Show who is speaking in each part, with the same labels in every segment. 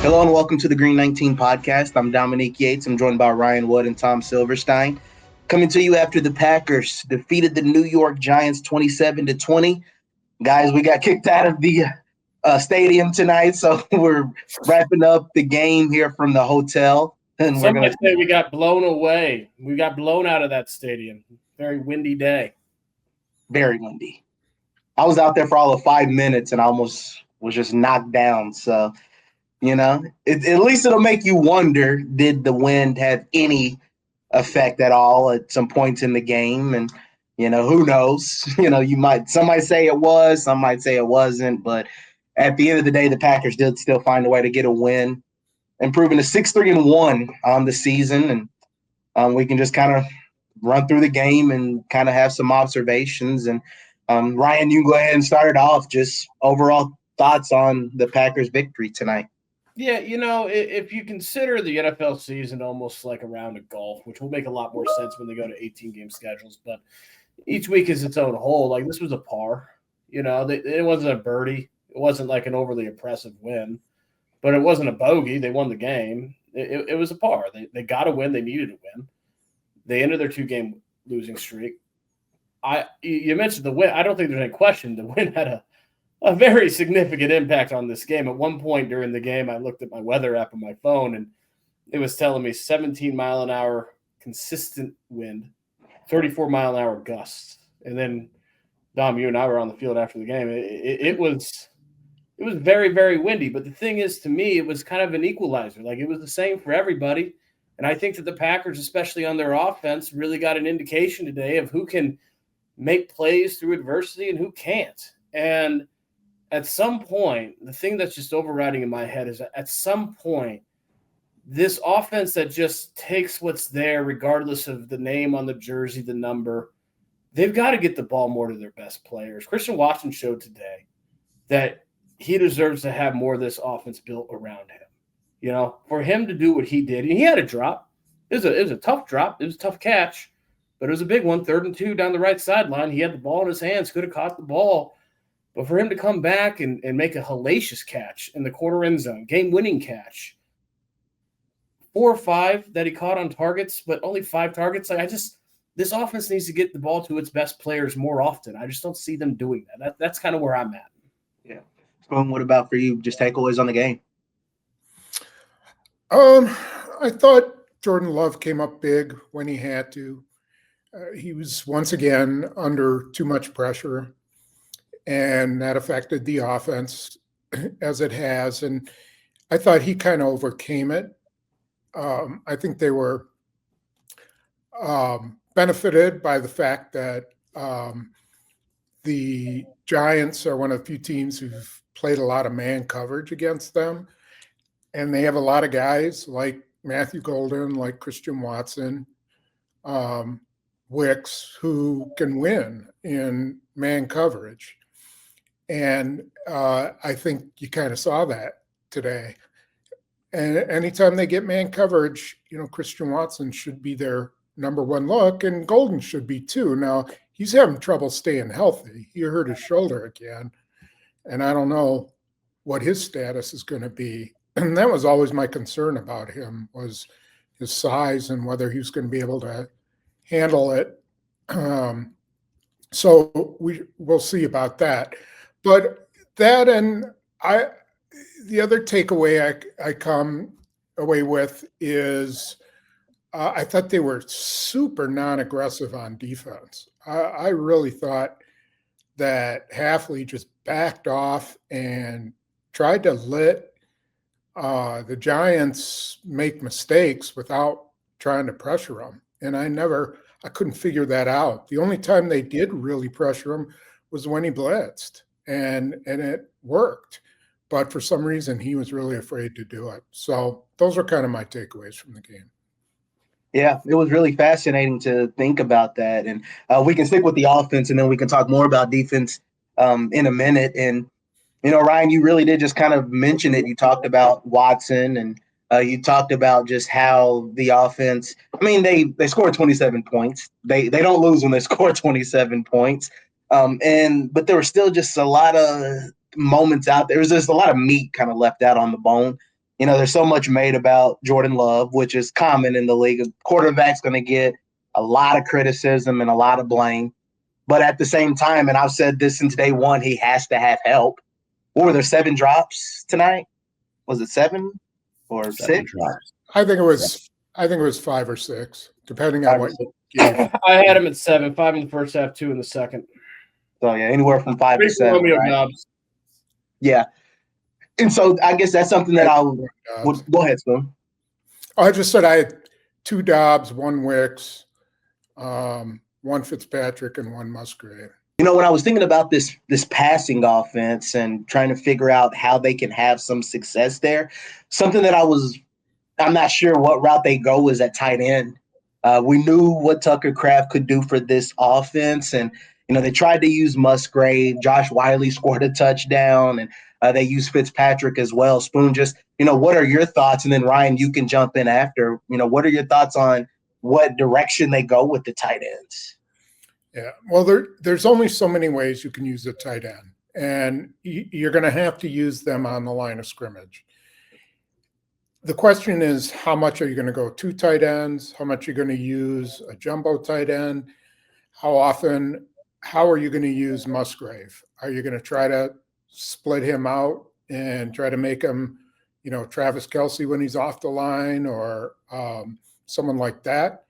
Speaker 1: Hello and welcome to the Green 19 podcast. I'm Dominique Yates. I'm joined by Ryan Wood and Tom Silverstein. Coming to you after the Packers defeated the New York Giants 27-20. Guys, we got kicked out of the stadium tonight, so we're wrapping up the game here from the hotel. And
Speaker 2: Some might say we got blown away. We got blown out of that stadium. Very windy day.
Speaker 1: Very windy. I was out there for all of 5 minutes and I almost was just knocked down. So, at least it'll make you wonder, did the wind have any effect at all at some points in the game? And, who knows? Some might say it was, some might say it wasn't. But at the end of the day, the Packers did still find a way to get a win, improving to 6-3-1 on the season. And we can just kind of run through the game and kind of have some observations. And Ryan, you can go ahead and start it off. Just overall thoughts on the Packers' victory tonight.
Speaker 2: Yeah, if you consider the NFL season almost like a round of golf, which will make a lot more sense when they go to 18-game schedules, but each week is its own hole. Like, this was a par. It wasn't a birdie. It wasn't like an overly impressive win, but it wasn't a bogey. They won the game. It was a par. They got a win. They needed a win. They ended their 2-game losing streak. You mentioned the win. I don't think there's any question the win had a very significant impact on this game. At one point during the game, I looked at my weather app on my phone, and it was telling me 17-mile-an-hour consistent wind, 34-mile-an-hour gusts. And then, Dom, you and I were on the field after the game. It was very, very windy. But the thing is, to me, it was kind of an equalizer. Like, it was the same for everybody. And I think that the Packers, especially on their offense, really got an indication today of who can make plays through adversity and who can't. And at some point, the thing that's just overriding in my head is at some point, this offense that just takes what's there, regardless of the name on the jersey, the number, they've got to get the ball more to their best players. Christian Watson showed today that he deserves to have more of this offense built around him. For him to do what he did, and he had a drop. It was a tough drop. It was a tough catch, but it was a big one, 3rd and 2 down the right sideline. He had the ball in his hands, could have caught the ball. But for him to come back and make a hellacious catch in the quarter end zone, game-winning catch, 4 or 5 that he caught on targets, but only 5 targets. This offense needs to get the ball to its best players more often. I just don't see them doing that. That's kind of where I'm at.
Speaker 1: Yeah. What about for you? Just takeaways on the game.
Speaker 3: I thought Jordan Love came up big when he had to. He was once again under too much pressure, and that affected the offense as it has. And I thought he kind of overcame it. I think they were benefited by the fact that the Giants are one of the few teams who've played a lot of man coverage against them. And they have a lot of guys like Matthew Golden, like Christian Watson, Wicks, who can win in man coverage. And I think you kind of saw that today. And anytime they get man coverage, Christian Watson should be their number one look, and Golden should be too. Now, he's having trouble staying healthy. He hurt his shoulder again, and I don't know what his status is going to be. And that was always my concern about him, was his size and whether he was going to be able to handle it. So we'll see about that. But that, and the other takeaway I come away with is I thought they were super non-aggressive on defense. I really thought that Halfley just backed off and tried to let the Giants make mistakes without trying to pressure them. And I couldn't figure that out. The only time they did really pressure him was when he blitzed, and it worked. But for some reason, he was really afraid to do it. So those are kind of my takeaways from the game.
Speaker 1: Yeah, it was really fascinating to think about that. And we can stick with the offense, and then we can talk more about defense in a minute. And, Ryan, you really did just kind of mention it. You talked about Watson, and you talked about just how the offense – they scored 27 points. They don't lose when they score 27 points. But there were still just a lot of moments out there. There was just a lot of meat kind of left out on the bone There's so much made about Jordan Love, which is common in the league. A quarterback's going to get a lot of criticism and a lot of blame. But at the same time, and I've said this since day one, he has to have help. What were there, 7 drops tonight? Was it 7 or 6?
Speaker 2: Drops.
Speaker 3: I think it was 5 or 6, depending on what you gave.
Speaker 2: I had him at 7, 5 in the first half, 2 in the second.
Speaker 1: So yeah, anywhere from 5 to 7. Right? Yeah. And so I guess that's something that go ahead, Spoon.
Speaker 3: I just said I had 2 Dobbs, 1 Wicks, 1 Fitzpatrick, and 1 Musgrave.
Speaker 1: When I was thinking about this passing offense and trying to figure out how they can have some success there, something that I'm not sure what route they go is at tight end. We knew what Tucker Kraft could do for this offense, and they tried to use Musgrave. Josh Wiley scored a touchdown, and they used Fitzpatrick as well. Spoon, just what are your thoughts? And then Ryan, you can jump in after. What are your thoughts on what direction they go with the tight ends?
Speaker 3: Yeah, well, there's only so many ways you can use a tight end, and you're going to have to use them on the line of scrimmage. The question is, how much are you going to go 2 tight ends? How much are you going to use a jumbo tight end? How often? How are you going to use Musgrave? Are you going to try to split him out and try to make him, Travis Kelce when he's off the line, or someone like that?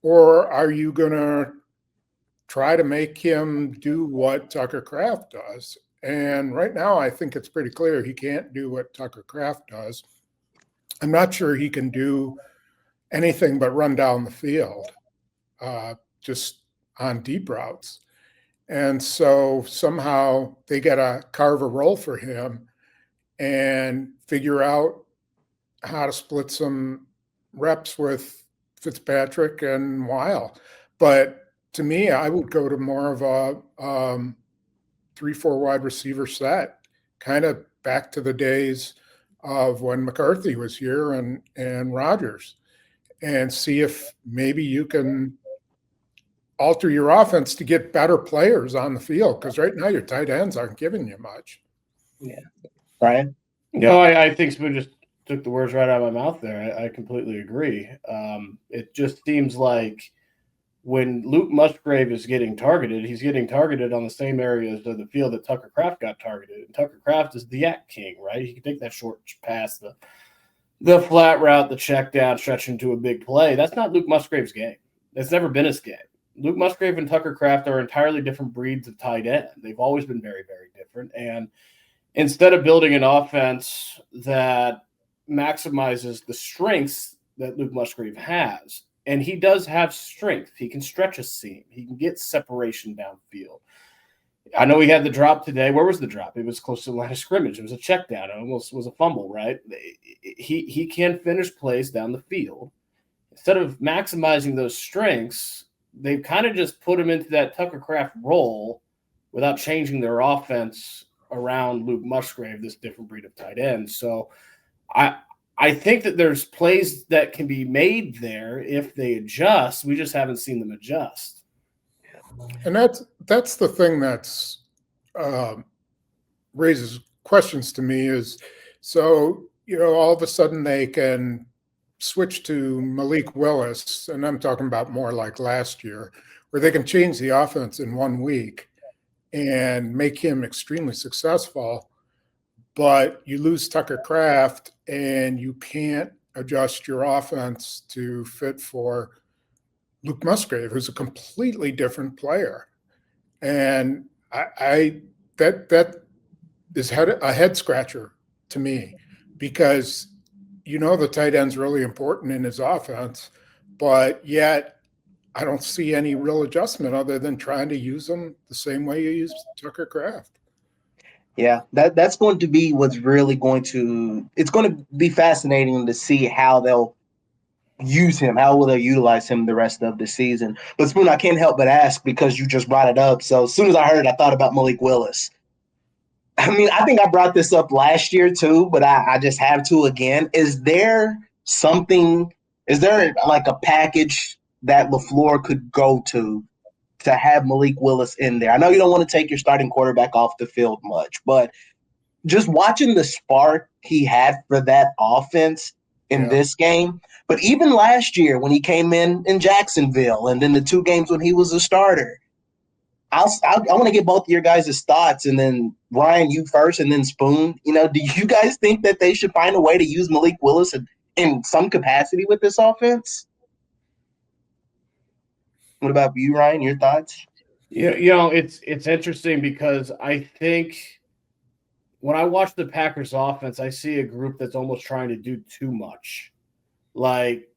Speaker 3: Or are you going to try to make him do what Tucker Kraft does? And right now, I think it's pretty clear he can't do what Tucker Kraft does. I'm not sure he can do anything but run down the field, just on deep routes. And so somehow they got to carve a role for him and figure out how to split some reps with Fitzpatrick and Weil. But to me, I would go to more of a 3-4 wide receiver set, kind of back to the days of when McCarthy was here and Rodgers, and see if maybe you can alter your offense to get better players on the field, because right now your tight ends aren't giving you much.
Speaker 1: Yeah. Brian?
Speaker 2: No, I think Spoon just took the words right out of my mouth there. I completely agree. It just seems like when Luke Musgrave is getting targeted, he's getting targeted on the same areas of the field that Tucker Kraft got targeted. And Tucker Kraft is the yak king, right? He can take that short pass, the flat route, the check down, stretch into a big play. That's not Luke Musgrave's game. That's never been his game. Luke Musgrave and Tucker Kraft are entirely different breeds of tight end. They've always been very, very different. And instead of building an offense that maximizes the strengths that Luke Musgrave has, and he does have strength. He can stretch a seam. He can get separation downfield. I know he had the drop today. Where was the drop? It was close to the line of scrimmage. It was a check down. It almost was a fumble, right? He can finish plays down the field. Instead of maximizing those strengths, they've kind of just put him into that Tucker Kraft role without changing their offense around Luke Musgrave, this different breed of tight end. So I think that there's plays that can be made there if they adjust. We just haven't seen them adjust.
Speaker 3: And that's the thing that's raises questions to me is, so, all of a sudden they can switch to Malik Willis, and I'm talking about more like last year, where they can change the offense in 1 week and make him extremely successful. But you lose Tucker Kraft and you can't adjust your offense to fit for Luke Musgrave, who's a completely different player. And that is a head scratcher to me, because the tight end's really important in his offense, but yet I don't see any real adjustment other than trying to use them the same way you use Tucker Kraft.
Speaker 1: Yeah, that's going to be what's really it's going to be fascinating to see how they'll use him, how will they utilize him the rest of the season. But Spoon, I can't help but ask, because you just brought it up. So as soon as I heard it, I thought about Malik Willis. I mean, I think I brought this up last year too, but I just have to again. Is there like a package that LaFleur could go to have Malik Willis in there? I know you don't want to take your starting quarterback off the field much, but just watching the spark he had for that offense in this game. But even last year when he came in Jacksonville and then the 2 games when he was a starter, I want to get both of your guys' thoughts, and then Ryan, you first, and then Spoon. Do you guys think that they should find a way to use Malik Willis in some capacity with this offense? What about you, Ryan? Your thoughts?
Speaker 2: It's interesting because I think when I watch the Packers offense, I see a group that's almost trying to do too much. Like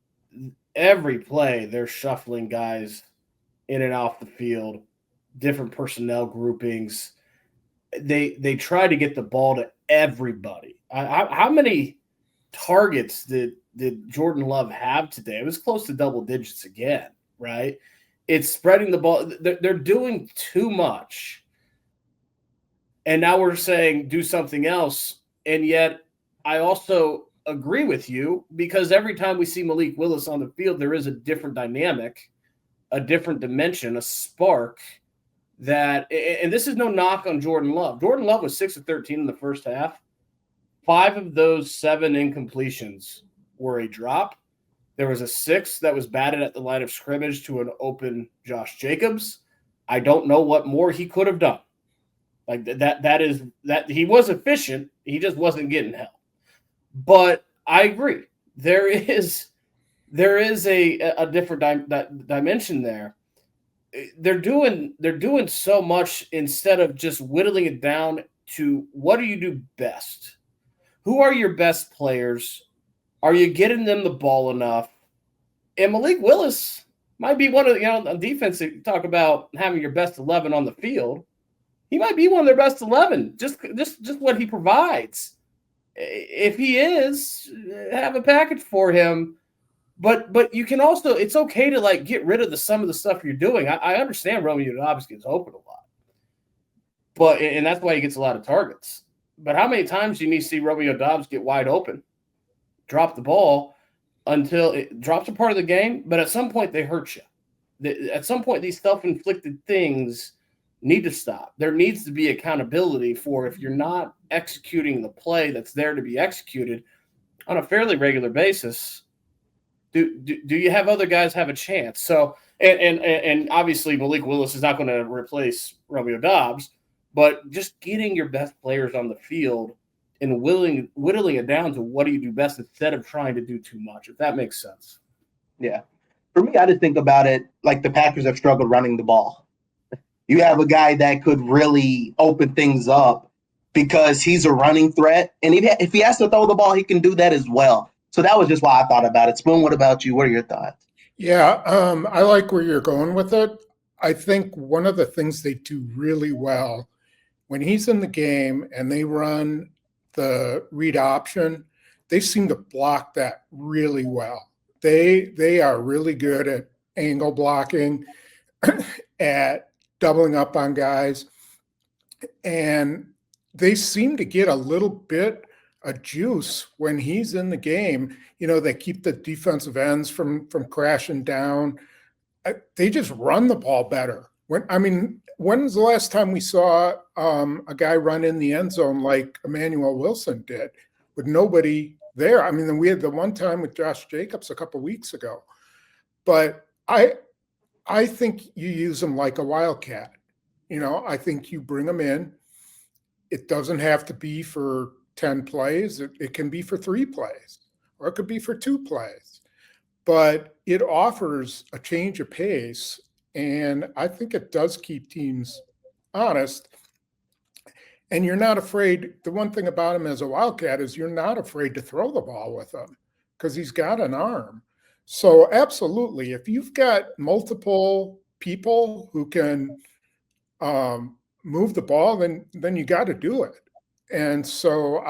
Speaker 2: every play, they're shuffling guys in and off the field, different personnel groupings. They try to get the ball to everybody. How many targets did Jordan Love have today? It was close to double digits again, right? It's spreading the ball. They're doing too much. And now we're saying do something else. And yet I also agree with you because every time we see Malik Willis on the field, there is a different dynamic, a different dimension, a spark that – and this is no knock on Jordan Love. Jordan Love was 6 of 13 in the first half. 5 of those 7 incompletions were a drop. There was a 6 that was batted at the line of scrimmage to an open Josh Jacobs. I don't know what more he could have done. Like that he was efficient. He just wasn't getting help. But I agree. There is a different dimension there. They're doing so much instead of just whittling it down to what do you do best? Who are your best players? Are you getting them the ball enough? And Malik Willis might be one of on defense. You talk about having your best 11 on the field. He might be one of their best 11. Just what he provides. If he is, have a package for him. But you can also, it's okay to get rid of some of the stuff you're doing. I understand Romeo Doubs gets open a lot, and that's why he gets a lot of targets. But how many times do you need to see Romeo Doubs get wide open, drop the ball until it drops a part of the game? But at some point they hurt you. At some point these self-inflicted things need to stop. There needs to be accountability for if you're not executing the play that's there to be executed on a fairly regular basis. Do you have other guys have a chance? So and obviously Malik Willis is not going to replace Romeo Doubs, but just getting your best players on the field and whittling it down to what do you do best instead of trying to do too much, if that makes sense.
Speaker 1: Yeah. For me, I just think about it like the Packers have struggled running the ball. You have a guy that could really open things up because he's a running threat. And if he has to throw the ball, he can do that as well. So that was just why I thought about it. Spoon, what about you? What are your thoughts?
Speaker 3: Yeah, I like where you're going with it. I think one of the things they do really well when he's in the game and they run the read option, they seem to block that really well. They are really good at angle blocking, at doubling up on guys, and they seem to get a little bit of juice when he's in the game. They keep the defensive ends from crashing down. They just run the ball better. When's the last time we saw a guy run in the end zone like Emmanuel Wilson did with nobody there? We had the one time with Josh Jacobs a couple of weeks ago. But I think you use them like a wildcat. I think you bring them in. It doesn't have to be for 10 plays. It can be for 3 plays, or it could be for 2 plays. But it offers a change of pace, and I think it does keep teams honest. And you're not afraid. The one thing about him as a wildcat is you're not afraid to throw the ball with him because he's got an arm. So absolutely, if you've got multiple people who can move the ball, then you got to do it. And so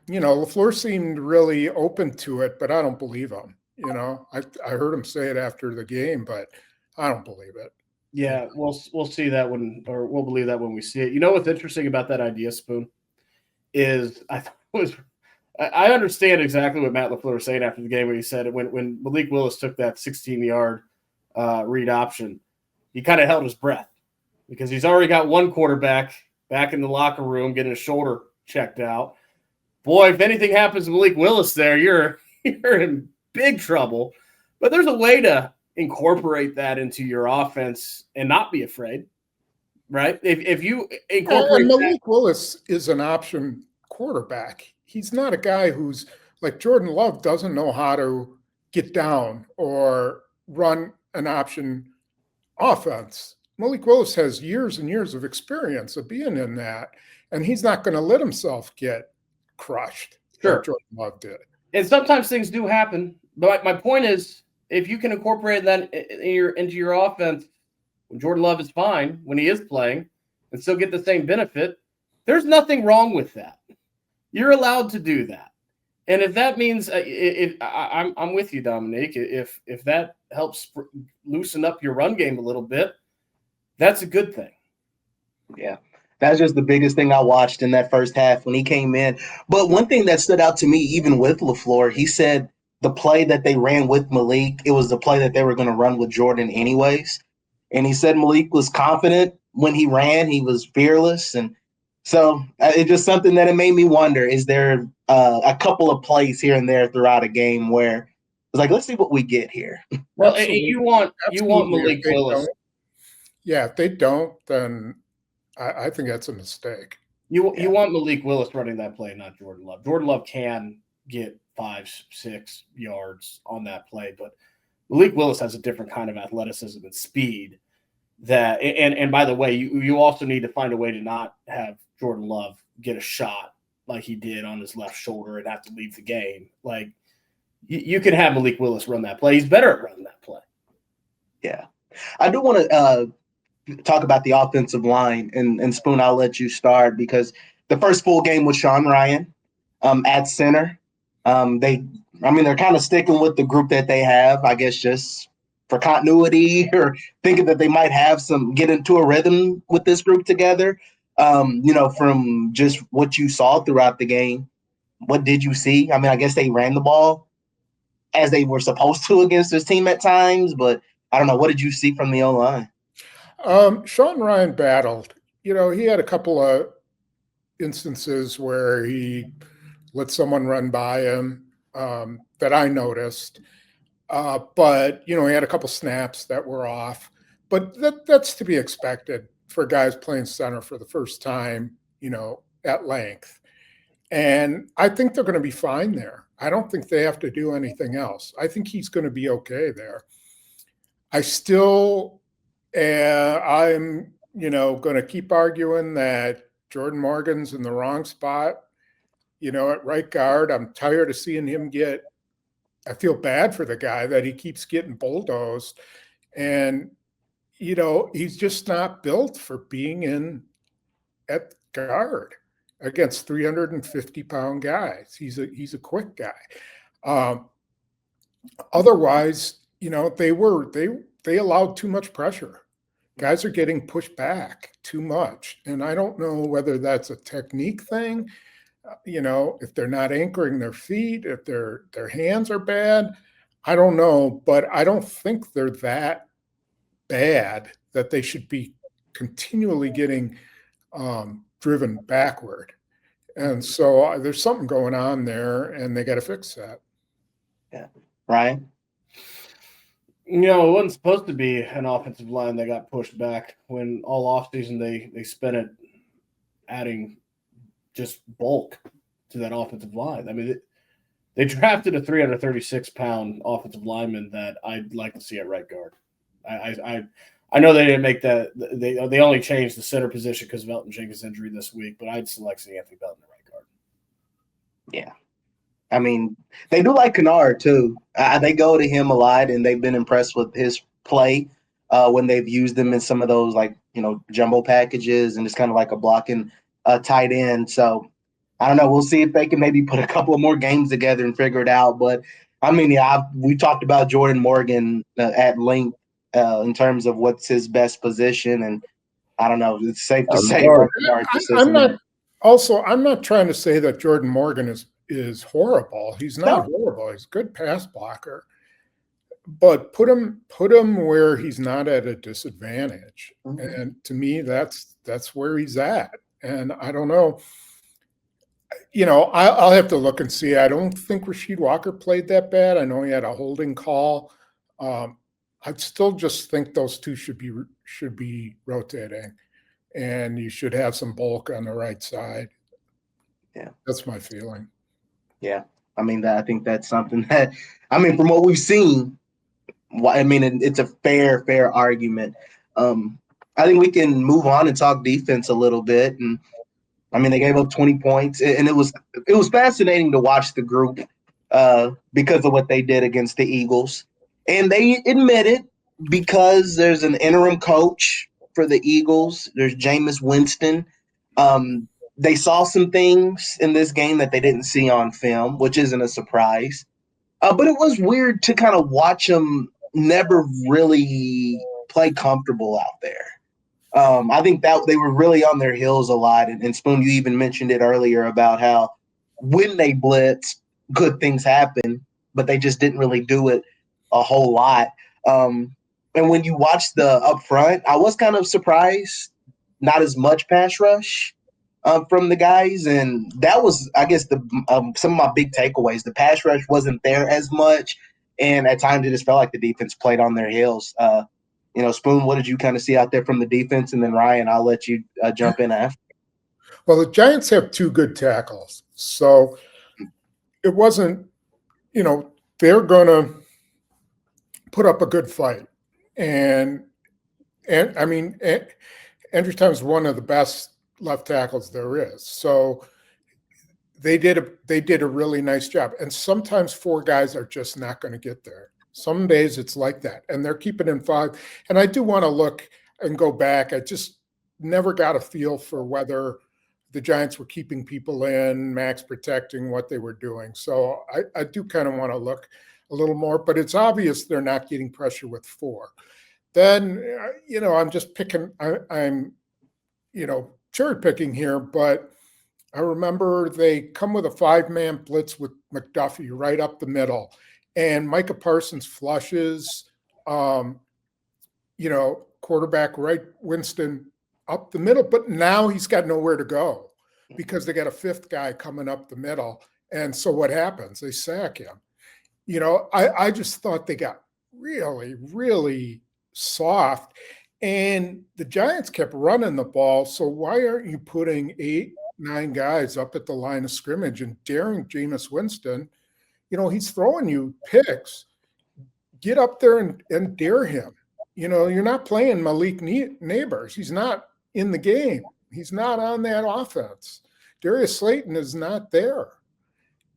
Speaker 3: LaFleur seemed really open to it, but I don't believe him. I heard him say it after the game, but I don't believe it.
Speaker 2: Yeah, we'll see that we'll believe that when we see it. What's interesting about that idea, Spoon, is I understand exactly what Matt LaFleur was saying after the game when he said it when Malik Willis took that 16-yard read option, he kind of held his breath because he's already got one quarterback back in the locker room getting his shoulder checked out. Boy, if anything happens to Malik Willis there, you're in big trouble. But there's a way to incorporate that into your offense and not be afraid, right? If you incorporate
Speaker 3: and Malik Willis is an option quarterback. He's not a guy who's like Jordan Love doesn't know how to get down or run an option offense. Malik Willis has years and years of experience of being in that, and he's not going to let himself get crushed like Jordan Love did.
Speaker 2: And sometimes things do happen. But my point is, if you can incorporate that into your offense when Jordan Love is fine, when he is playing, and still get the same benefit, there's nothing wrong with that. You're allowed to do that. And if that means I'm with you, Dominique. If that helps loosen up your run game a little bit, that's a good thing.
Speaker 1: Yeah, that's just the biggest thing I watched in that first half when he came in. But one thing that stood out to me, even with LaFleur, he said the play that they ran with Malik, it was the play that they were going to run with Jordan anyways. And he said Malik was confident when he ran. He was fearless. And so it's just something that it made me wonder, is there a couple of plays here and there throughout a game where it's like, let's see what we get here.
Speaker 2: Well, you want Malik Willis.
Speaker 3: Yeah, if they don't, then I think that's a mistake.
Speaker 2: You want Malik Willis running that play, not Jordan Love. Jordan Love can get 5-6 yards on that play, but Malik Willis has a different kind of athleticism and speed. That and by the way, you also need to find a way to not have Jordan Love get a shot like he did on his left shoulder and have to leave the game. Like you can have Malik Willis run that play. He's better at running that play.
Speaker 1: Yeah, I do want to talk about the offensive line, and Spoon, I'll let you start, because the first full game with Sean Ryan at center, they're kind of sticking with the group that they have, I guess, just for continuity, or thinking that they might have get into a rhythm with this group together. From just what you saw throughout the game, what did you see? I mean, I guess they ran the ball as they were supposed to against this team at times, but I don't know. What did you see from the O-line?
Speaker 3: Sean Ryan battled. He had a couple of instances where he let someone run by him that I noticed. But, he had a couple snaps that were off. But that's to be expected for guys playing center for the first time, at length. And I think they're going to be fine there. I don't think they have to do anything else. I think he's going to be okay there. I still I'm, going to keep arguing that Jordan Morgan's in the wrong spot, at right guard. I'm tired of seeing him I feel bad for the guy that he keeps getting bulldozed. And, he's just not built for being at guard against 350-pound guys. He's a quick guy. Otherwise, they allowed too much pressure. Guys are getting pushed back too much. And I don't know whether that's a technique thing, if they're not anchoring their feet, if their hands are bad. I don't know, but I don't think they're that bad that they should be continually getting driven backward. And so there's something going on there, and they got to fix that.
Speaker 1: Yeah. Ryan?
Speaker 2: It wasn't supposed to be an offensive line that got pushed back when all offseason they spent it adding just bulk to that offensive line. I mean, they drafted a 336-pound offensive lineman that I'd like to see at right guard. I know they didn't make that. They only changed the center position because of Elton Jenkins' injury this week, but I'd still like to see Anthony Belton at right guard.
Speaker 1: Yeah. I mean, they do like Kennard, too. They go to him a lot, and they've been impressed with his play when they've used him in some of those, jumbo packages, and it's kind of like a blocking tight end. So, I don't know. We'll see if they can maybe put a couple of more games together and figure it out. But, we talked about Jordan Morgan at length in terms of what's his best position, and I don't know. It's safe to say.
Speaker 3: I'm not trying to say that Jordan Morgan is horrible. He's not horrible. He's a good pass blocker, but put him where he's not at a disadvantage. Mm-hmm. And to me, that's where he's at. And I don't know. I'll have to look and see. I don't think Rasheed Walker played that bad. I know he had a holding call. I'd still just think those two should be rotating, and you should have some bulk on the right side.
Speaker 1: Yeah,
Speaker 3: that's my feeling.
Speaker 1: Yeah, I mean, I think that's something that, from what we've seen, it's a fair argument. I think we can move on and talk defense a little bit. And they gave up 20 points, and it was fascinating to watch the group because of what they did against the Eagles. And they admitted, because there's an interim coach for the Eagles, there's Jameis Winston. They saw some things in this game that they didn't see on film, which isn't a surprise. But it was weird to kind of watch them never really play comfortable out there. I think that they were really on their heels a lot. And Spoon, you even mentioned it earlier about how when they blitz, good things happen, but they just didn't really do it a whole lot. And when you watch the up front, I was kind of surprised, not as much pass rush from the guys. And that was, I guess, some of my big takeaways. The pass rush wasn't there as much. And at times it just felt like the defense played on their heels. Spoon, what did you kind of see out there from the defense? And then Ryan, I'll let you jump in after.
Speaker 3: Well, the Giants have two good tackles. So it wasn't, they're going to put up a good fight. And Andrew Time is one of the best left tackles there is. So they did a really nice job. And sometimes four guys are just not going to get there. Some days it's like that, and they're keeping in 5. And I do want to look and go back. I just never got a feel for whether the Giants were keeping people in, max protecting, what they were doing. So I do kind of want to look a little more, but it's obvious they're not getting pressure with 4. Then, I'm just picking, I'm cherry picking here, but I remember they come with a 5-man blitz with McDuffie right up the middle. And Micah Parsons flushes, quarterback right, Winston up the middle. But now he's got nowhere to go because they got a 5th guy coming up the middle. And so what happens? They sack him. I just thought they got really, really soft. And the Giants kept running the ball. So why aren't you putting 8, 9 guys up at the line of scrimmage and daring Jameis Winston? He's throwing you picks. Get up there and dare him. You're not playing Malik Neighbors. He's not in the game. He's not on that offense. Darius Slayton is not there.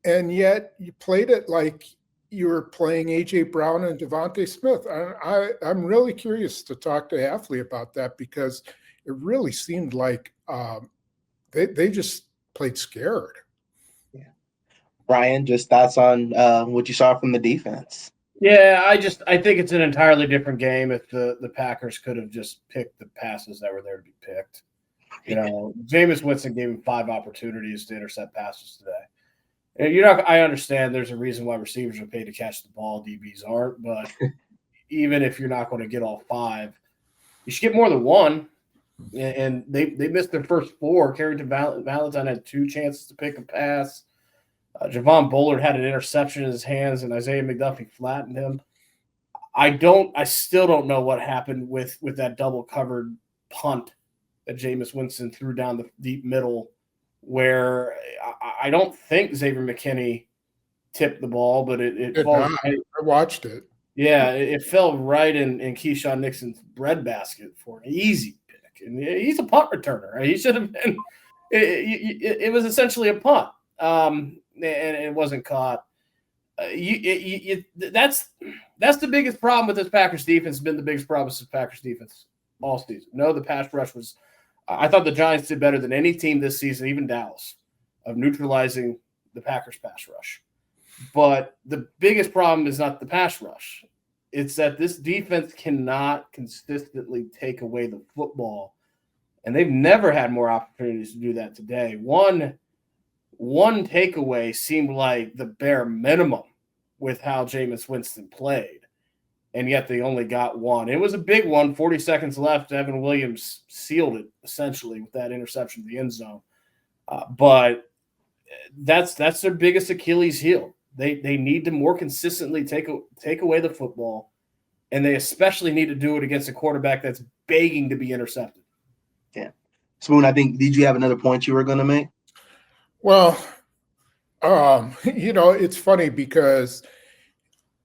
Speaker 3: And yet you played it like you were playing A.J. Brown and Devontae Smith. I'm really curious to talk to Hafley about that because it really seemed like they just played scared.
Speaker 1: Ryan, just thoughts on what you saw from the defense.
Speaker 2: Yeah, I think it's an entirely different game if the Packers could have just picked the passes that were there to be picked. Jameis Winston gave him 5 opportunities to intercept passes today. And I understand there's a reason why receivers are paid to catch the ball, DBs aren't, but even if you're not going to get all 5, you should get more than 1. And they missed their first 4. Carrington Valentine had 2 chances to pick a pass. Javon Bullard had an interception in his hands, and Isaiah McDuffie flattened him. I still don't know what happened with that double covered punt that Jameis Winston threw down the deep middle, where I don't think Xavier McKinney tipped the ball, but it falls.
Speaker 3: I watched it.
Speaker 2: Yeah, it fell right in Keyshawn Nixon's breadbasket for an easy pick, and he's a punt returner. He should have been. It was essentially a punt. And it wasn't caught. That's the biggest problem with this Packers defense. Been the biggest problem with this Packers defense all season. No, the pass rush was. I thought the Giants did better than any team this season, even Dallas, of neutralizing the Packers pass rush. But the biggest problem is not the pass rush. It's that this defense cannot consistently take away the football, and they've never had more opportunities to do that today. One takeaway seemed like the bare minimum with how Jameis Winston played, and yet they only got 1. It was a big one, 40 seconds left. Evan Williams sealed it, essentially, with that interception to the end zone. But that's their biggest Achilles heel. They need to more consistently take away the football, and they especially need to do it against a quarterback that's begging to be intercepted.
Speaker 1: Yeah. Spoon, I think, did you have another point you were going to make?
Speaker 3: Well, it's funny because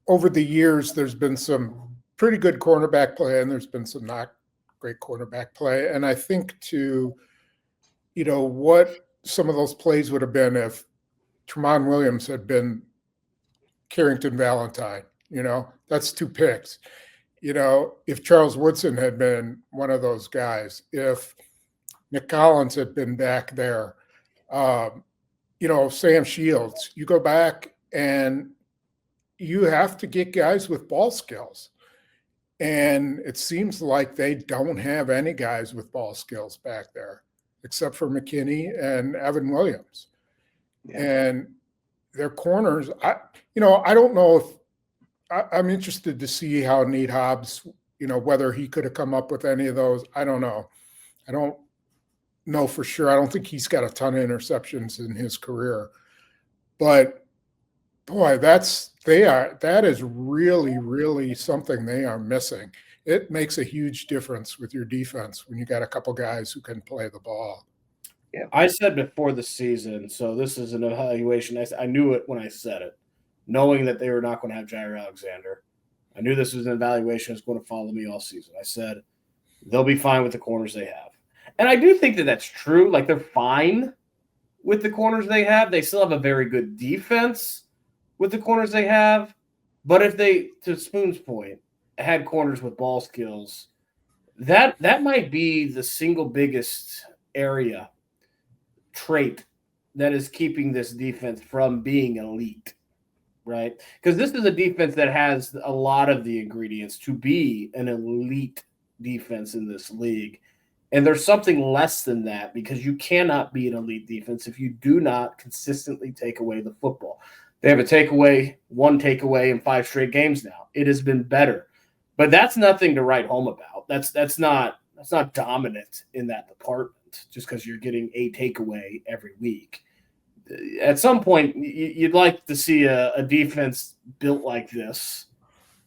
Speaker 3: over the years, there's been some pretty good cornerback play and there's been some not great cornerback play. And I think what some of those plays would have been if Tramon Williams had been Carrington Valentine, that's 2 picks. If Charles Woodson had been one of those guys, if Nick Collins had been back there, Sam Shields, you go back and you have to get guys with ball skills. And it seems like they don't have any guys with ball skills back there, except for McKinney and Evan Williams. Yeah. And their corners, I don't know if I'm interested to see how Nate Hobbs, whether he could have come up with any of those. I don't know. I don't know for sure. I don't think he's got a ton of interceptions in his career. But boy, that is really, really something they are missing. It makes a huge difference with your defense when you got a couple guys who can play the ball.
Speaker 2: Yeah, I said before the season, so this is an evaluation. I knew it when I said it, knowing that they were not going to have Jair Alexander. I knew this was an evaluation that's going to follow me all season. I said they'll be fine with the corners they have. And I do think that that's true. Like, they're fine with the corners they have. They still have a very good defense with the corners they have. But if they, to Spoon's point, had corners with ball skills, that might be the single biggest trait that is keeping this defense from being elite, right? Because this is a defense that has a lot of the ingredients to be an elite defense in this league. And there's something less than that, because you cannot be an elite defense if you do not consistently take away the football. They have one takeaway in 5 straight games now. It has been better, but that's nothing to write home about. That's not dominant in that department just because you're getting a takeaway every week. At some point, you'd like to see a defense built like this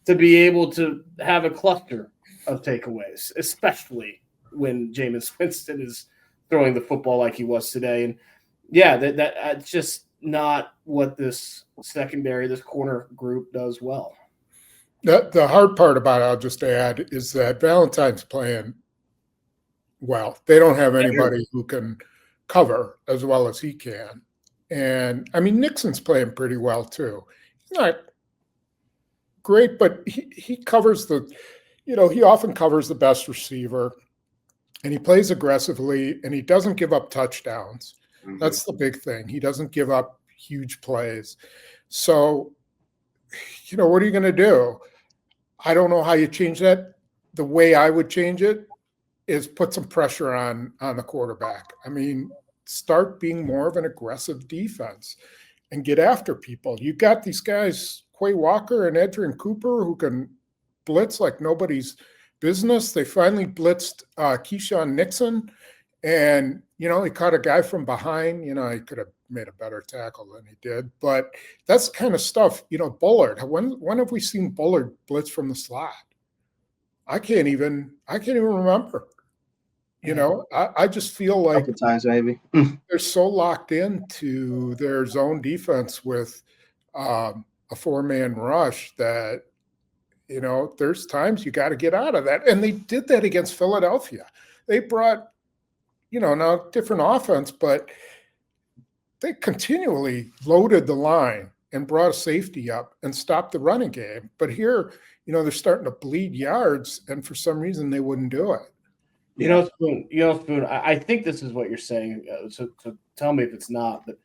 Speaker 2: to be able to have a cluster of takeaways, especially when Jameis Winston is throwing the football like he was today. And yeah, that's just not what this corner group does well.
Speaker 3: The hard part about it, I'll just add, is that Valentine's playing well. They don't have anybody who can cover as well as he can. And I mean, Nixon's playing pretty well too. He's not great, but he covers he often covers the best receiver. And he plays aggressively, and he doesn't give up touchdowns. Mm-hmm. That's the big thing. He doesn't give up huge plays. So, what are you going to do? I don't know how you change that. The way I would change it is put some pressure on the quarterback. I mean, start being more of an aggressive defense and get after people. You got these guys, Quay Walker and Edgerrin Cooper, who can blitz like nobody's business. They finally blitzed Keyshawn Nixon, and he caught a guy from behind. He could have made a better tackle than he did, but that's the kind of stuff. Bullard. When have we seen Bullard blitz from the slot? I can't even remember. I just feel like
Speaker 1: a couple times maybe
Speaker 3: they're so locked into their zone defense with a 4-man rush that. There's times you got to get out of that. And they did that against Philadelphia. They brought, now different offense, but they continually loaded the line and brought a safety up and stopped the running game. But here, they're starting to bleed yards, and for some reason they wouldn't do it.
Speaker 2: Spoon, I think this is what you're saying. So tell me if it's not. But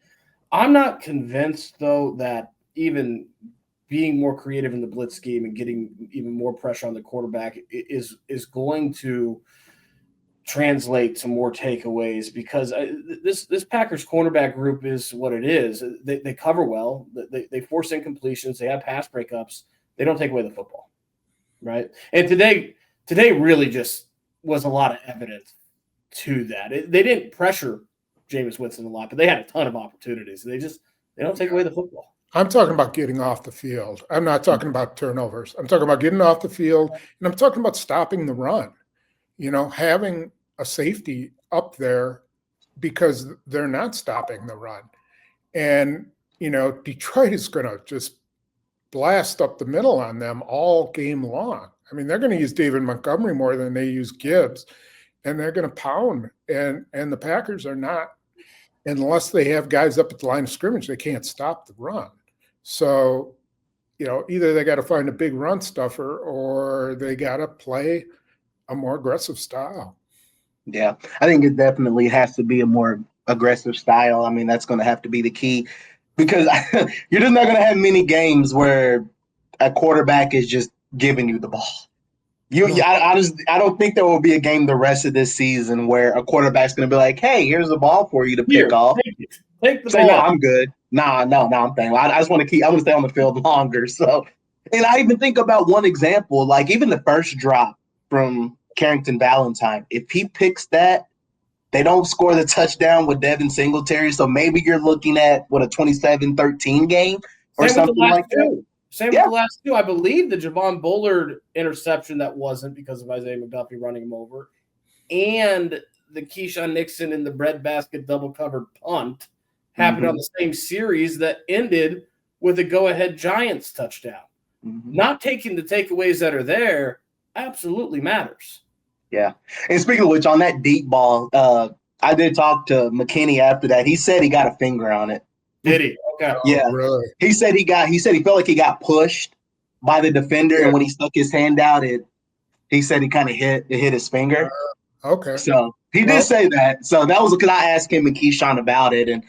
Speaker 2: I'm not convinced, though, that even – being more creative in the blitz scheme and getting even more pressure on the quarterback is going to translate to more takeaways, because this Packers cornerback group is what it is. They cover well. They force incompletions. They have pass breakups. They don't take away the football, right? And today really just was a lot of evidence to that. They didn't pressure Jameis Winston a lot, but they had a ton of opportunities. They don't take away the football.
Speaker 3: I'm talking about getting off the field. I'm not talking about turnovers. I'm talking about getting off the field, and I'm talking about stopping the run. Having a safety up there because they're not stopping the run. And, Detroit is going to just blast up the middle on them all game long. I mean, they're going to use David Montgomery more than they use Gibbs, and they're going to pound. And the Packers are not, unless they have guys up at the line of scrimmage, they can't stop the run. So, either they got to find a big run stuffer or they got to play a more aggressive style.
Speaker 1: Yeah, I think it definitely has to be a more aggressive style. I mean, that's going to have to be the key because you're just not going to have many games where a quarterback is just giving you the ball. I don't think there will be a game the rest of this season where a quarterback's going to be like, "Hey, here's the ball for you to pick off."
Speaker 2: Take the
Speaker 1: Say,
Speaker 2: ball.
Speaker 1: "No, I'm good." No, I'm thinking. I just want to I want to stay on the field longer. So, and I even think about one example, like even the first drop from Carrington Valentine. If he picks that, they don't score the touchdown with Devin Singletary. So maybe you're looking at a 27-13 game or something like that.
Speaker 2: Same with the last two. I believe the Javon Bullard interception that wasn't because of Isaiah McDuffie running him over, and the Keyshawn Nixon in the breadbasket double covered punt happened on the same series that ended with a go-ahead Giants touchdown. Not taking the takeaways that are there absolutely matters.
Speaker 1: Yeah. And speaking of which, on that deep ball, I did talk to McKinney after that. He said he got a finger on it.
Speaker 2: Did he? Okay.
Speaker 1: Yeah.
Speaker 3: Really?
Speaker 1: He said he felt like he got pushed by the defender, and when he stuck his hand out, he said he kind of hit his finger.
Speaker 3: Okay.
Speaker 1: So he did say that. So that was because I asked him and Keyshawn about it, and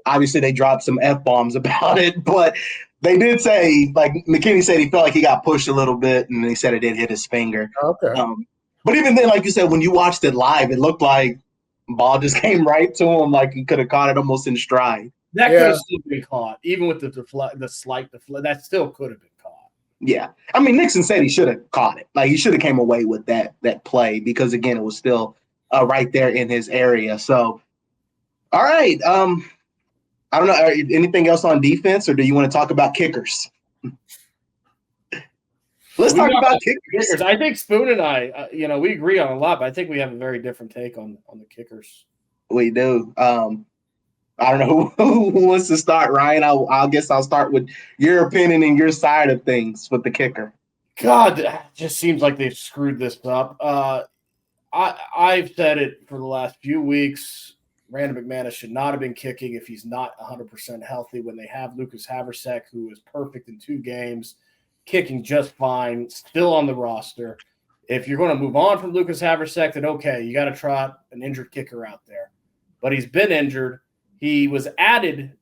Speaker 1: obviously they dropped some F-bombs about it, but they did say, like McKinney said, he felt like he got pushed a little bit, and he said it did hit his finger.
Speaker 3: Okay.
Speaker 1: But even then, like you said, when you watched it live, it looked like ball just came right to him, like he could have caught it almost in stride.
Speaker 2: That could have still been caught, even with the slight deflect. That still could have been caught.
Speaker 1: Yeah, I mean Nixon said he should have caught it. Like he should have came away with that play because again, it was still right there in his area. So, all right. I don't know. Anything else on defense, or do you want to talk about kickers? Let's talk about kickers.
Speaker 2: I think Spoon and I, we agree on a lot, but I think we have a very different take on the kickers.
Speaker 1: We do. I don't know who wants to start, Ryan. I guess I'll start with your opinion and your side of things with the kicker.
Speaker 2: God, it just seems like they've screwed this up. I've said it for the last few weeks. Brandon McManus should not have been kicking if he's not 100% healthy when they have Lucas Haversek, who is perfect in 2 games, kicking just fine, still on the roster. If you're going to move on from Lucas Haversek, then okay, you got to trot an injured kicker out there. But he's been injured. He was added,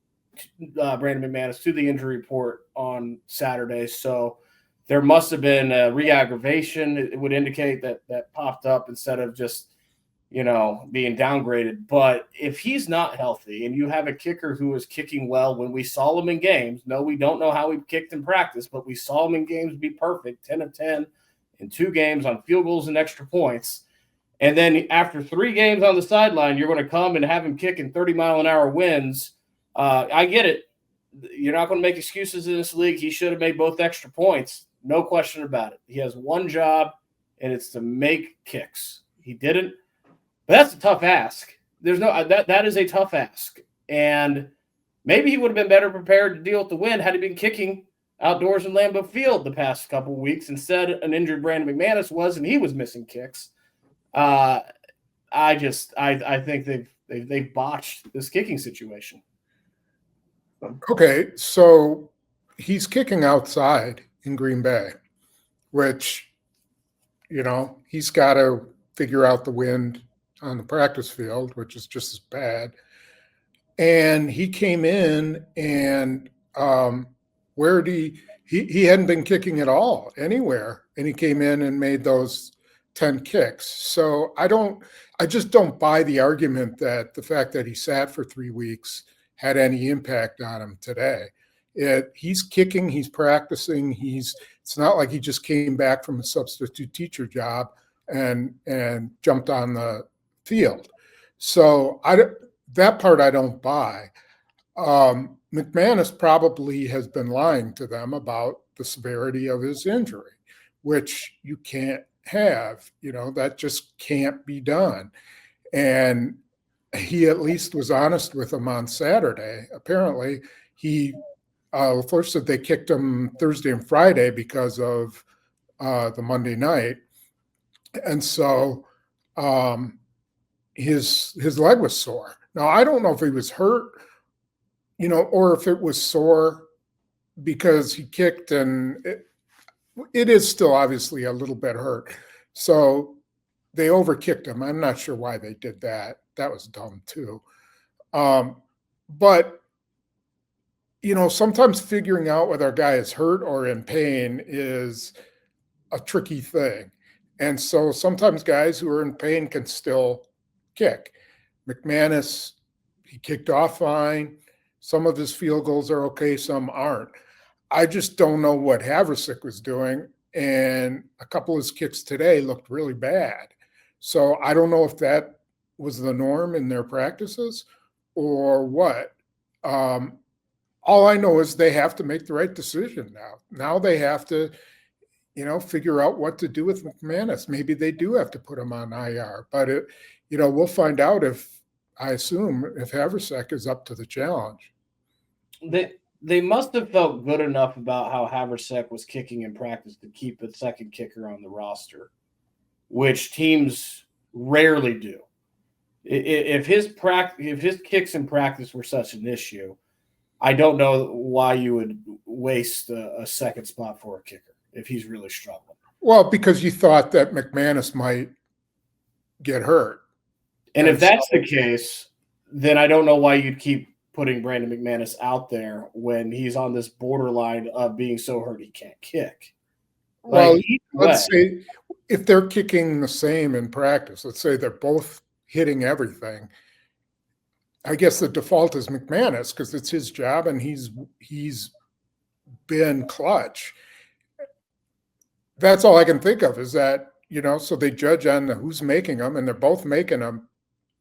Speaker 2: Brandon McManus, to the injury report on Saturday. So there must have been a re-aggravation. It would indicate that popped up instead of just, being downgraded. But if he's not healthy and you have a kicker who is kicking well when we saw him in games, no, we don't know how he kicked in practice, but we saw him in games be perfect, 10 of 10 in 2 games on field goals and extra points. And then after 3 games on the sideline, you're going to come and have him kicking 30-mile-an-hour winds. I get it. You're not going to make excuses in this league. He should have made both extra points. No question about it. He has one job, and it's to make kicks. He didn't. But that's a tough ask. That is a tough ask. And maybe he would have been better prepared to deal with the wind had he been kicking outdoors in Lambeau Field the past couple of weeks. Instead, an injured Brandon McManus was, and he was missing kicks. I think they've botched this kicking situation.
Speaker 3: Okay, so he's kicking outside in Green Bay, which, he's got to figure out the wind on the practice field, which is just as bad. And he came in and he hadn't been kicking at all anywhere, and he came in and made those 10 kicks. So I just don't buy the argument that the fact that he sat for 3 weeks had any impact on him today. He's kicking, he's practicing, it's not like he just came back from a substitute teacher job and jumped on the field. So that part I don't buy. McManus probably has been lying to them about the severity of his injury, which you can't have. That just can't be done. And he at least was honest with them on Saturday. Apparently, he first said they kicked him Thursday and Friday because of the Monday night, and so his leg was sore. Now I don't know if he was hurt, or if it was sore because he kicked, and it is still obviously a little bit hurt. So they overkicked him. I'm not sure why they did that. That was dumb too. But sometimes figuring out whether a guy is hurt or in pain is a tricky thing. And so sometimes guys who are in pain can still kick. McManus, he kicked off fine. Some of his field goals are okay, some aren't. I just don't know what Havrisik was doing. And a couple of his kicks today looked really bad. So I don't know if that was the norm in their practices or what. All I know is they have to make the right decision now. Now they have to, figure out what to do with McManus. Maybe they do have to put him on IR, but we'll find out if Havrisek is up to the challenge.
Speaker 2: They must have felt good enough about how Havrisek was kicking in practice to keep a second kicker on the roster, which teams rarely do. If his kicks in practice were such an issue, I don't know why you would waste a second spot for a kicker if he's really struggling.
Speaker 3: Well, because you thought that McManus might get hurt.
Speaker 2: And if that's the case, then I don't know why you'd keep putting Brandon McManus out there when he's on this borderline of being so hurt he can't kick.
Speaker 3: Well, let's say if they're kicking the same in practice, let's say they're both hitting everything, I guess the default is McManus because it's his job and he's been clutch. That's all I can think of is that, so they judge on who's making them and they're both making them.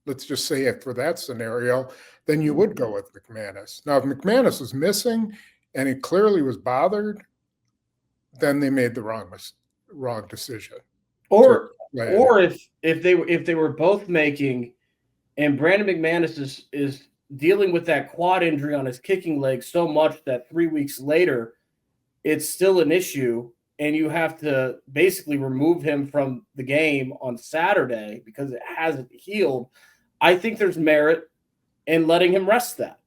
Speaker 3: Let's just say it for that scenario, then you would go with McManus. Now, if McManus was missing and he clearly was bothered, then they made the wrong decision.
Speaker 2: Or if they were both making, and Brandon McManus is dealing with that quad injury on his kicking leg so much that 3 weeks later, it's still an issue, and you have to basically remove him from the game on Saturday because it hasn't healed. I think there's merit in letting him rest that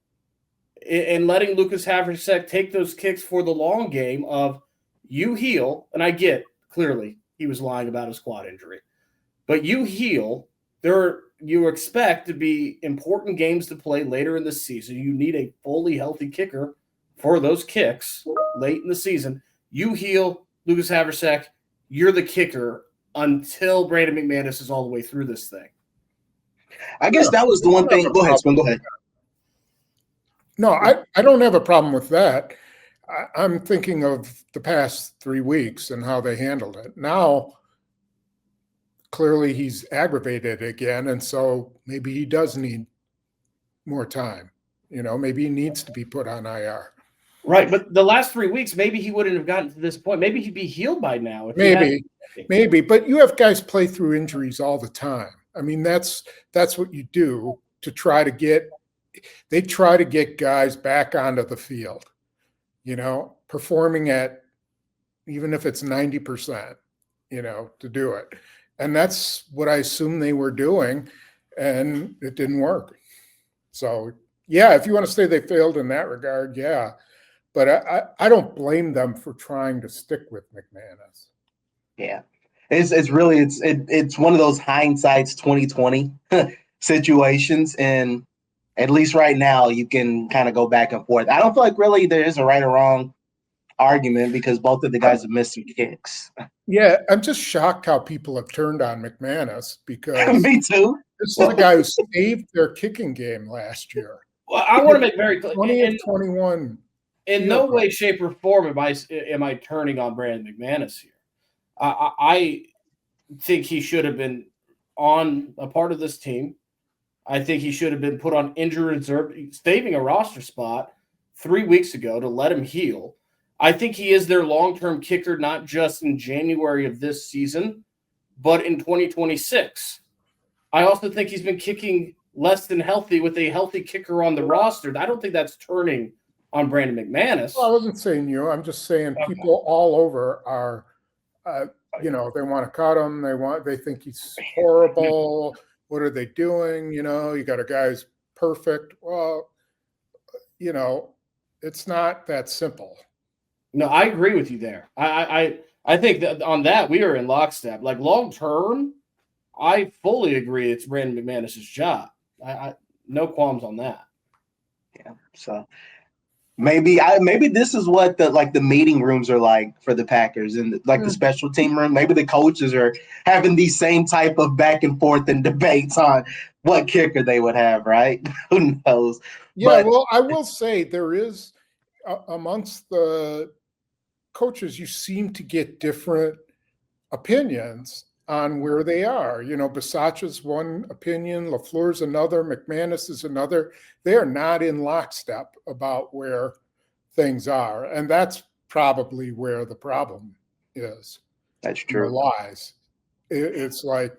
Speaker 2: and letting Lucas Havrisek take those kicks for the long game of you heal. And I get clearly he was lying about his quad injury, but you heal. You expect to be important games to play later in the season. You need a fully healthy kicker for those kicks late in the season. You heal, Lucas Havrisek, you're the kicker until Brandon McManus is all the way through this thing.
Speaker 1: I guess that was the one thing. Go ahead, Swin. Go ahead.
Speaker 3: No, I don't have a problem with that. I'm thinking of the past 3 weeks and how they handled it. Now, clearly he's aggravated again, and so maybe he does need more time. Maybe he needs to be put on IR.
Speaker 2: Right, but the last 3 weeks, maybe he wouldn't have gotten to this point. Maybe he'd be healed by now.
Speaker 3: Maybe, but you have guys play through injuries all the time. I mean, that's what you do to try to get – they try to get guys back onto the field, performing at even if it's 90%, to do it. And that's what I assume they were doing, and it didn't work. So, yeah, if you want to say they failed in that regard, yeah. But I don't blame them for trying to stick with McManus.
Speaker 1: Yeah. It's really it's one of those hindsight's 2020 situations, and at least right now you can kind of go back and forth. I don't feel like really there is a right or wrong argument because both of the guys have missed some kicks.
Speaker 3: Yeah, I'm just shocked how people have turned on McManus because
Speaker 1: me too.
Speaker 3: This is the guy who saved their kicking game last year.
Speaker 2: Well, I want to make very clear.
Speaker 3: 20 of 21.
Speaker 2: In no way, shape, or form am I turning on Brandon McManus here. I think he should have been on a part of this team. I think he should have been put on injured reserve, saving a roster spot 3 weeks ago to let him heal. I think he is their long-term kicker, not just in January of this season, but in 2026. I also think he's been kicking less than healthy with a healthy kicker on the roster. I don't think that's turning on Brandon McManus.
Speaker 3: Well, I wasn't saying you. I'm just saying people all over are, they want to cut him. They think he's horrible. What are they doing? You got a guy who's perfect. Well, it's not that simple.
Speaker 2: No, I agree with you there. I think that on that we are in lockstep. Like long term, I fully agree it's Brandon McManus' job. I no qualms on that.
Speaker 1: Yeah. So maybe this is what the meeting rooms are like for the Packers and the special team room. Maybe the coaches are having these same type of back and forth and debates on what kicker they would have, right? Who knows?
Speaker 3: Yeah, well, I will say there is amongst the coaches, you seem to get different opinions on where they are. Bisaccia's one opinion, LaFleur's another, McManus is another. They are not in lockstep about where things are. And that's probably where the problem is.
Speaker 1: That's true.
Speaker 3: Lies. It's like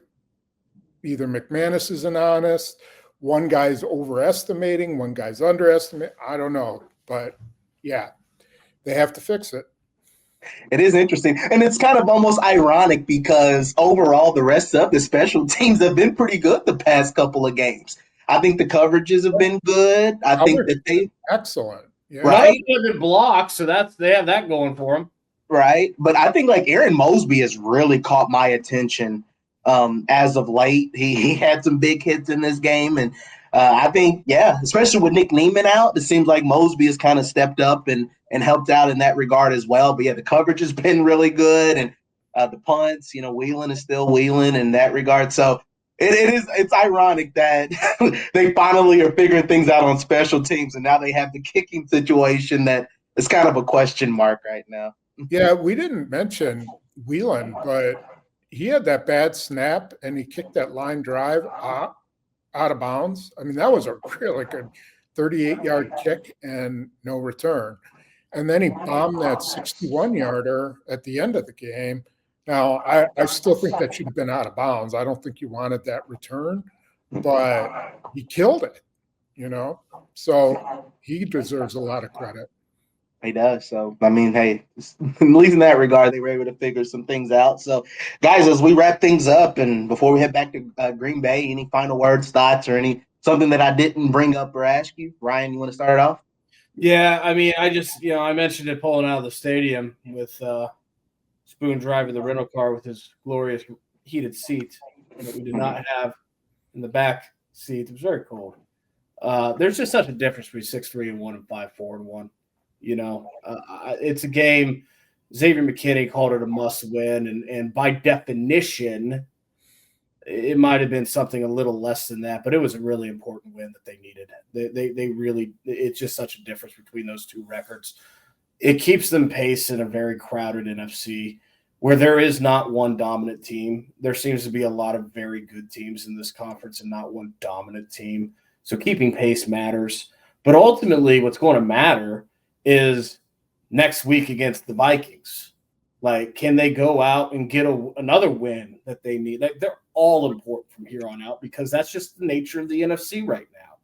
Speaker 3: either McManus isn't honest, one guy's overestimating, one guy's underestimating. I don't know. But yeah, they have to fix it.
Speaker 1: It is interesting. And it's kind of almost ironic because overall the rest of the special teams have been pretty good the past couple of games. I think the coverages have been good. I think that they
Speaker 3: excellent. Yeah.
Speaker 1: Right.
Speaker 2: They've been blocked, so they have that going for them.
Speaker 1: Right. But I think Aaron Mosby has really caught my attention as of late. He had some big hits in this game. And I think, especially with Nick Neiman out, it seems like Mosby has kind of stepped up and helped out in that regard as well. But the coverage has been really good. And the punts, Wheeling is still wheeling in that regard. So it's ironic that they finally are figuring things out on special teams. And now they have the kicking situation that is kind of a question mark right now.
Speaker 3: Yeah, we didn't mention Wheeling, but he had that bad snap and he kicked that line drive out of bounds. I mean, that was a really good 38-yard kick and no return. And then he bombed that 61-yarder at the end of the game. Now, I still think that should have been out of bounds. I don't think you wanted that return, but he killed it, So he deserves a lot of credit.
Speaker 1: He does. So, I mean, hey, at least in that regard, they were able to figure some things out. So, guys, as we wrap things up and before we head back to Green Bay, any final words, thoughts, or something that I didn't bring up or ask you? Ryan, you want to start it off?
Speaker 2: Yeah, I mean, I just, I mentioned it pulling out of the stadium with Spoon driving the rental car with his glorious heated seat that we did not have in the back seat. It was very cold. There's just such a difference between 6-3-1 and 5-4-1. It's a game. Xavier McKinney called it a must-win, and by definition, it might have been something a little less than that, but it was a really important win that they needed. They really – it's just such a difference between those two records. It keeps them pace in a very crowded NFC where there is not one dominant team. There seems to be a lot of very good teams in this conference and not one dominant team. So keeping pace matters. But ultimately what's going to matter is next week against the Vikings. Like, can they go out and get another win that they need? They're all important from here on out because that's just the nature of the NFC right now.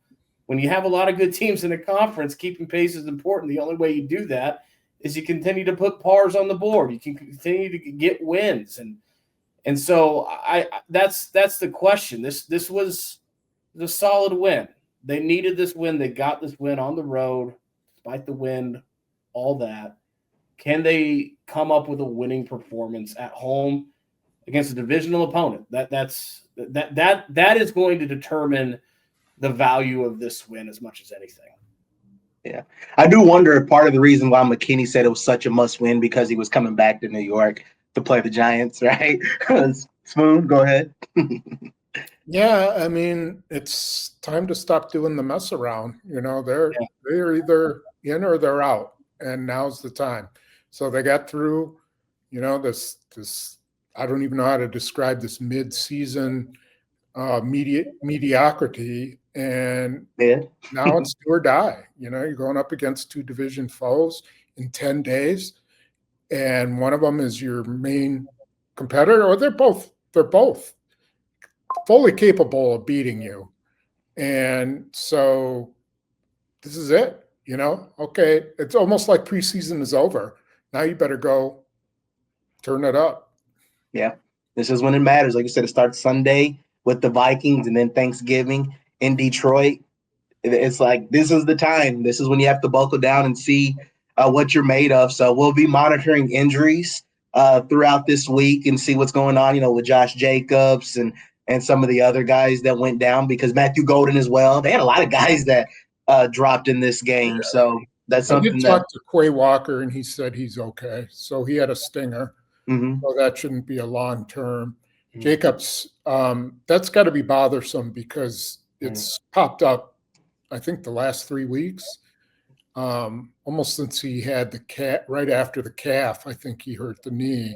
Speaker 2: When you have a lot of good teams in a conference, keeping pace is important. The only way you do that is you continue to put pars on the board. You can continue to get wins. And so that's the question. This was the solid win. They needed this win. They got this win on the road, despite the wind, all that. Can they come up with a winning performance at home against a divisional opponent? That is going to determine the value of this win as much as anything.
Speaker 1: Yeah. I do wonder if part of the reason why McKinney said it was such a must win because he was coming back to New York to play the Giants, right? Spoon, go ahead.
Speaker 3: Yeah, I mean, it's time to stop doing the mess around. They're either in or they're out, and now's the time. So they got through, this I don't even know how to describe this mid-season mediocrity, and now it's do or die. You're going up against 2 division foes in 10 days, and one of them is your main competitor, or they're both fully capable of beating you. And so this is it, okay, it's almost like preseason is over. Now you better go turn it up.
Speaker 1: Yeah, this is when it matters. Like you said, it starts Sunday with the Vikings, and then Thanksgiving in Detroit. It's like, this is the time. This is when you have to buckle down and see what you're made of. So we'll be monitoring injuries throughout this week and see what's going on, with Josh Jacobs and some of the other guys that went down, because Matthew Golden as well. They had a lot of guys that dropped in this game. So that's something.
Speaker 3: I did talk to Quay Walker, and he said he's okay. So he had a stinger.
Speaker 1: Mm-hmm.
Speaker 3: So that shouldn't be a long term. Mm-hmm. Jacobs, that's got to be bothersome, because it's popped up, I think, the last 3 weeks, almost since he had the calf. Right after the calf, I think he hurt the knee,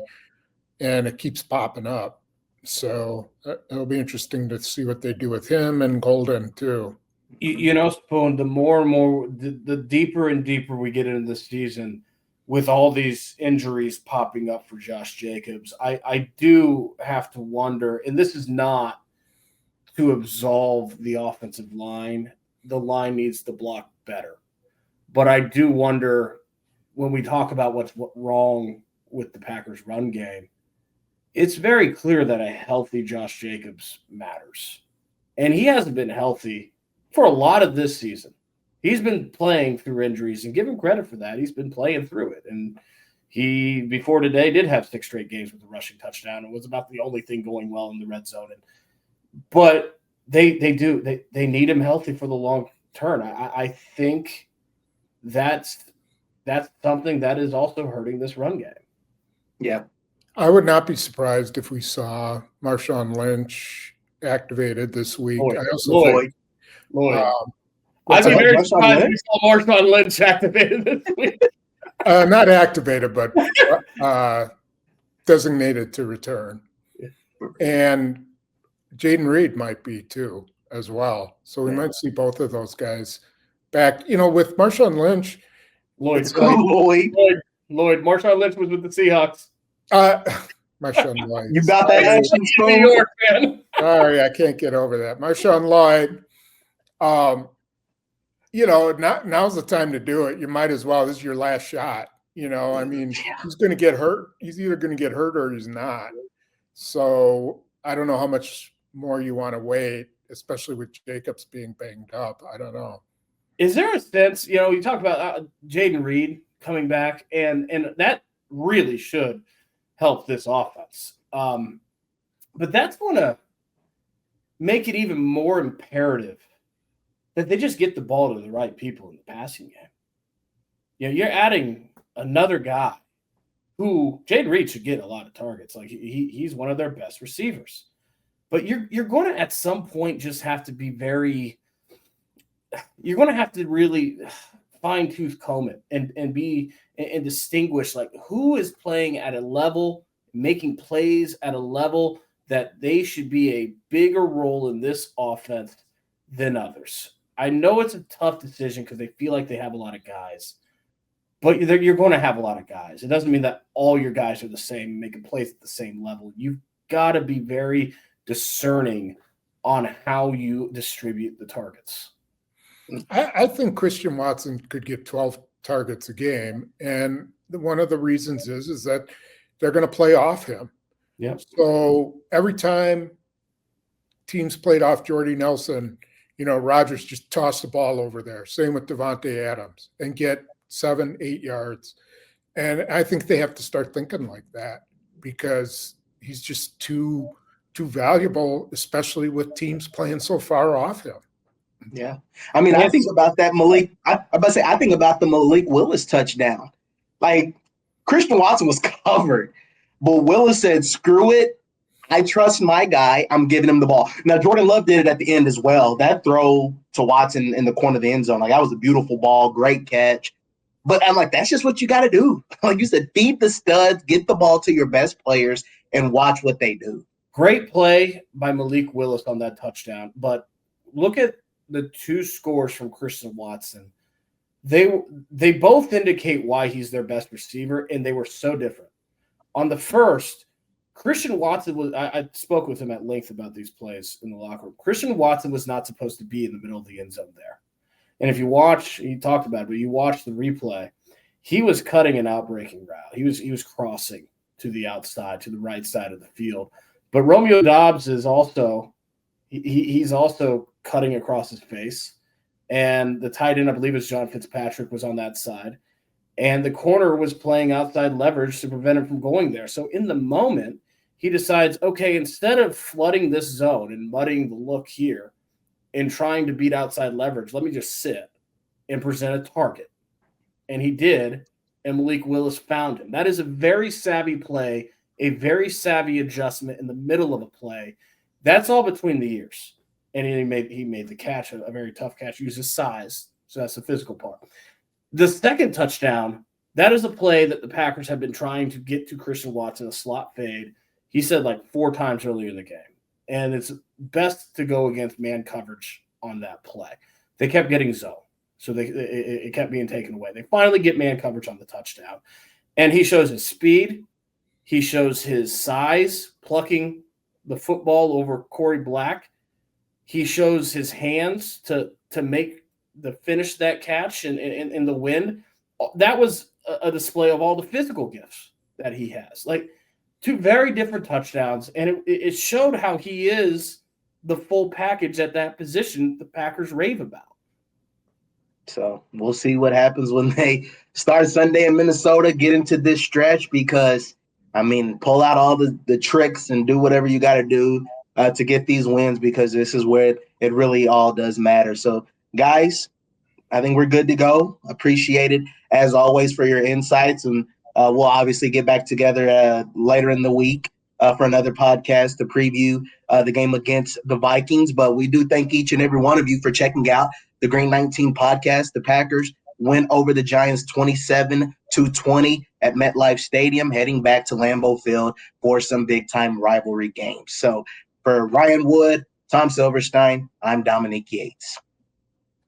Speaker 3: and it keeps popping up. So it'll be interesting to see what they do with him and Golden too.
Speaker 2: Spoon, the more and more, the deeper and deeper we get into the season, with all these injuries popping up for Josh Jacobs, I do have to wonder, and this is not to absolve the offensive line. The line needs to block better. But I do wonder, when we talk about what's wrong with the Packers' run game, it's very clear that a healthy Josh Jacobs matters. And he hasn't been healthy for a lot of this season. He's been playing through injuries, and give him credit for that. He's been playing through it. And he, before today, did have 6 straight games with a rushing touchdown. It was about the only thing going well in the red zone. But they need him healthy for the long term. I think that's something that is also hurting this run game.
Speaker 1: Yeah.
Speaker 3: I would not be surprised if we saw Marshawn Lynch activated this week.
Speaker 2: Lloyd.
Speaker 3: I also think
Speaker 2: I'd be very surprised if we saw Marshawn Lynch activated this week.
Speaker 3: Not activated, but designated to return. And Jaden Reed might be too, as well. So we might see both of those guys back. With Marshawn Lynch.
Speaker 2: Lloyd. Marshawn Lynch was with the Seahawks.
Speaker 3: Marshawn Lloyd.
Speaker 1: You got that action,
Speaker 2: New York, man.
Speaker 3: Sorry, I can't get over that. Marshawn Lloyd. Now's the time to do it. You might as well. This is your last shot. He's going to get hurt. He's either going to get hurt or he's not. So I don't know how much more you want to wait, especially with Jacobs being banged up. I don't know.
Speaker 2: Is there a sense, you talk about Jaden Reed coming back, and that really should help this offense. But that's going to make it even more imperative that they just get the ball to the right people in the passing game. You're adding another guy who Jaden Reed should get a lot of targets. Like he's one of their best receivers. But you're going to at some point just have to be you're going to have to really fine-tooth comb it and distinguish, like, who is playing at a level, making plays at a level that they should be a bigger role in this offense than others. I know it's a tough decision because they feel like they have a lot of guys, but you're going to have a lot of guys. It doesn't mean that all your guys are the same, making plays at the same level. You've got to be very discerning on how you distribute the targets.
Speaker 3: I think Christian Watson could get 12 targets a game, and one of the reasons is that they're going to play off him.
Speaker 2: Yeah. So
Speaker 3: every time teams played off Jordy Nelson, Rodgers just tossed the ball over there. Same with Devontae Adams, and get 7-8 yards. And I think they have to start thinking like that, because he's just too valuable, especially with teams playing so far off him.
Speaker 1: Yeah. I think about that Malik. I think about the Malik Willis touchdown. Like, Christian Watson was covered, but Willis said, screw it. I trust my guy. I'm giving him the ball. Now, Jordan Love did it at the end as well. That throw to Watson in the corner of the end zone, like, that was a beautiful ball, great catch. But I'm like, that's just what you got to do. Like you said, feed the studs, get the ball to your best players, and watch what they do.
Speaker 2: Great play by Malik Willis on that touchdown, but look at the two scores from Christian Watson. They both indicate why he's their best receiver, and they were so different. On the first, Christian Watson was – I spoke with him at length about these plays in the locker room. Christian Watson was not supposed to be in the middle of the end zone there. And if you watch – he talked about it, but you watch the replay, he was cutting an out-breaking route. He was crossing to the outside, to the right side of the field. But Romeo Doubs is also – he's also cutting across his face. And the tight end, I believe it's John Fitzpatrick, was on that side. And the corner was playing outside leverage to prevent him from going there. So in the moment, he decides, okay, instead of flooding this zone and muddying the look here and trying to beat outside leverage, let me just sit and present a target. And he did, and Malik Willis found him. That is a very savvy play, a very savvy adjustment in the middle of a play. That's all between the ears. And he made the catch, a very tough catch, used his size. So that's the physical part. The second touchdown, that is a play that the Packers have been trying to get to Christian Watson, a slot fade. He said like 4 times earlier in the game. And it's best to go against man coverage on that play. They kept getting zone. So it kept being taken away. They finally get man coverage on the touchdown. And he shows his speed. He shows his size, plucking the football over Corey Black. He shows his hands to finish that catch in the wind. That was a display of all the physical gifts that he has. Like 2 very different touchdowns, and it showed how he is the full package at that position the Packers rave about.
Speaker 1: So we'll see what happens when they start Sunday in Minnesota, get into this stretch, because, I mean, pull out all the tricks and do whatever you got to do to get these wins, because this is where it really all does matter. So, guys, I think we're good to go. Appreciate it, as always, for your insights. And we'll obviously get back together later in the week for another podcast to preview the game against the Vikings. But we do thank each and every one of you for checking out the Green 19 podcast. The Packers went over the Giants 27-20 at MetLife Stadium, heading back to Lambeau Field for some big-time rivalry games. So for Ryan Wood, Tom Silverstein, I'm Dominique Yates.